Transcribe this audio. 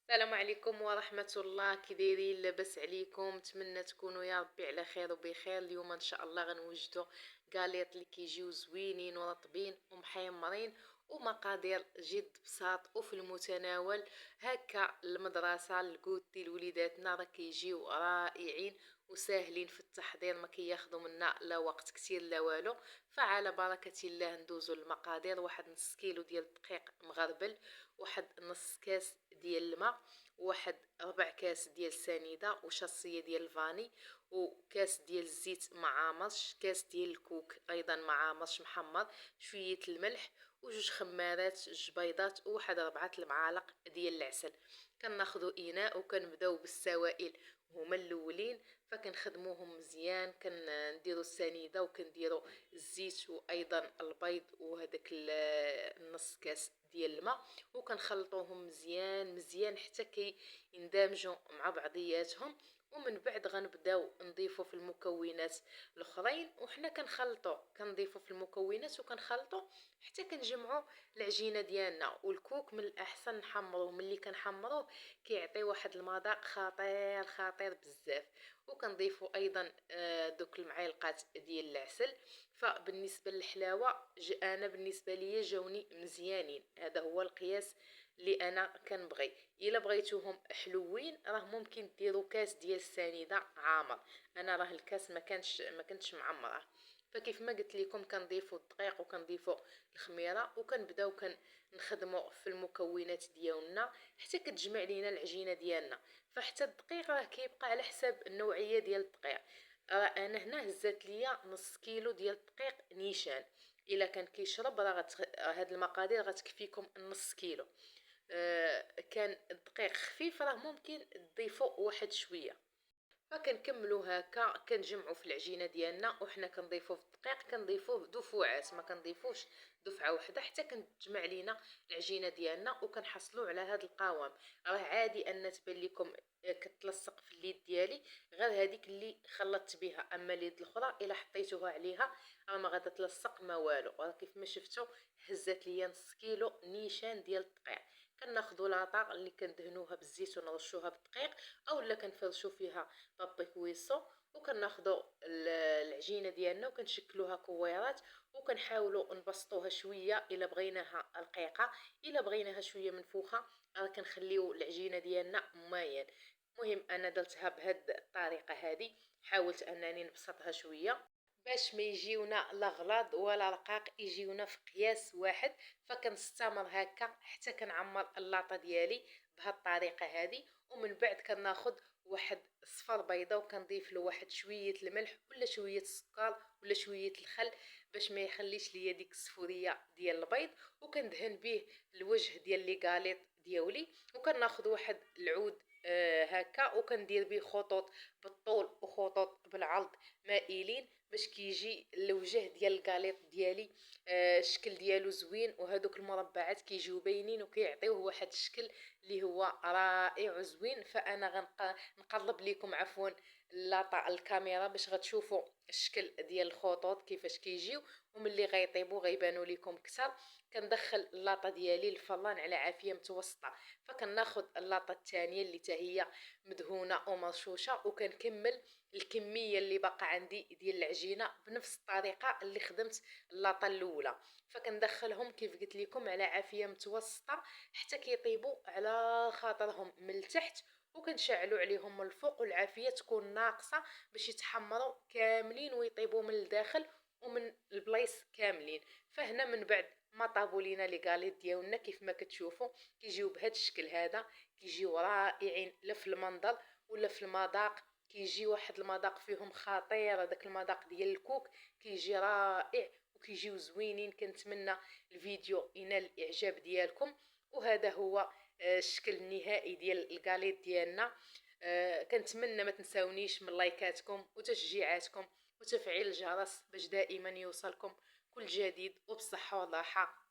السلام عليكم ورحمة الله. كي دايرين؟ لاباس عليكم؟ نتمنى تكونوا يا ربي على خير وبخير. اليوم ان شاء الله غنوجدوا كاليط اللي كيجيو زوينين ورطبين ومحيمرين ومقادير جد بساط وفي المتناول. هكا المدرسة الكوتي لوليداتنا راه كيجيو رائعين وساهلين في التحضير، ما كياخذوا منا لا وقت كتير لا والو. فعلى بركة الله ندوزو المقادير. واحد نص كيلو ديال الدقيق مغربل، واحد نص كاس ديال الماء، واحد ربع كاس ديال سنيده وشصيه ديال الفاني، وكاس ديال الزيت معامرش، كاس ديال الكوك ايضا معامرش محمر، شويه الملح وجوج خمارات، جوج بيضات، وواحد 4 المعالق ديال العسل. كناخذوا اناء وكنبداو بالسوائل هما الاولين، فكنخدموهم مزيان. كنديروا السنيده وكنديروا الزيت وايضا البيض وهذاك النص كاس ديال الماء، وكنخلطوهم مزيان مزيان حتى كيندمجوا مع بعضياتهم. ومن بعد غنبداو نضيفوا في المكونات الاخرين، وحنا كنضيفوا في المكونات وكنخلطوا حتى كنجمعوا العجينه ديالنا. والكوك من الاحسن نحمروه، ملي كنحمروه كيعطي واحد المذاق خطير خطير بزاف. وكنضيفوا ايضا دوك المعالقات ديال العسل. فبالنسبه للحلاوه انا بالنسبه ليا جاوني مزيانين، هذا هو القياس اللي انا كنبغي. الا بغيتوهم حلوين راه ممكن ديروا كاس ديال السنيده عامر. انا راه الكاس ما كنتش معمره. فكيف ما قلت لكم كنضيفوا الدقيق وكنضيفوا الخميره وكنبداو نخدموا في المكونات ديالنا حتى كتجمع لينا العجينه ديالنا. فحتى الدقيق راه كيبقى على حساب النوعيه ديال الدقيق. انا هنا هزات ليا نص كيلو ديال الدقيق نيشان. الا كان كيشرب راه هاد المقادير غتكفيكم نص كيلو. كان الدقيق خفيف راه ممكن تضيفوا واحد شويه. فكنكملوا هكا كنجمعوا في العجينه ديالنا، وحنا كنضيفوا في الدقيق كنضيفوه دفعات، ما كنضيفوش دفعه واحده حتى كتجمع لينا العجينه ديالنا وكنحصلوا على هذا القوام. راه عادي ان تبان لكم كتلصق في اليد ديالي، غير هذيك اللي خلطت بها. اما اليد الاخرى الا حطيتوها عليها راه ما غادا تلصق ما والو. راه كيف ما شفتوا هزت ليا نص كيلو نيشان ديال الدقيق. كناخذوا لاطا اللي كندهنوها بالزيت ونرشوها بالدقيق، اولا كنفرشوا فيها بابي كويسو، وكناخذوا العجينه ديالنا وكنشكلوها كويرات وكنحاولوا نبسطوها شويه الا بغيناها رقيقه. الا بغيناها شويه منفوخه راه كنخليو العجينه ديالنا مميل. المهم انا درتها بهاد الطريقه هذه، حاولت انني نبسطها شويه باش ما يجيونا لا غلاض ولا رقاق، يجيونا في قياس واحد. فكنستمر هكا حتى كنعمر اللاطه ديالي بهاد الطريقه هذه. ومن بعد كناخذ واحد صفر بيضه وكنضيف له واحد شويه الملح ولا شويه السكر ولا شويه الخل باش ما يخليش ليا ديك الصفوريه ديال البيض. وكندهن به الوجه ديال لي غاليط ديالي. وكناخذ واحد العود هكا وكندير به خطوط بالطول وخطوط بالعرض مائلين باش كيجي الوجه ديال الكاليط ديالي الشكل ديالو زوين، وهذوك المربعات كيجيو باينين وكيعطيوه واحد الشكل اللي هو رائع وزوين. فانا غنقرب لكم عفوا لاطا الكاميرا باش غتشوفوا الشكل ديال الخطوط كيفاش كيجيو، وملي غيطيبوا غيبانوا لكم اكثر. كندخل اللاطه ديالي الفران على عافيه متوسطه. فكناخذ اللاطه الثانيه اللي حتى هي مدهونه ومرشوشه، وكنكمل الكميه اللي باقا عندي ديال العجينه بنفس الطريقه اللي خدمت اللاطه الاولى. فكندخلهم كيف قلت لكم على عافيه متوسطه حتى كيطيبوا على خاطرهم من التحت، وكنشعلوا عليهم من الفوق والعافيه تكون ناقصه باش يتحمروا كاملين ويطيبوا من الداخل ومن البلايص كاملين. فهنا من بعد ما طابوا لينا لي غاليط ديالنا كيف ما كتشوفوا كيجيو بهذا الشكل هذا، كيجيو رائعين لا في المنظر ولا في المذاق. كيجي واحد المذاق فيهم خطير، هذاك المذاق ديال الكوك كيجي رائع وكيجيو زوينين. كنتمنى الفيديو ينال الاعجاب ديالكم. وهذا هو الشكل النهائي ديال الكاليط ديالنا. كنتمنى ما تنساونيش من لايكاتكم وتشجيعاتكم وتفعيل الجرس باش دائما يوصلكم كل جديد وبصحه وراحه.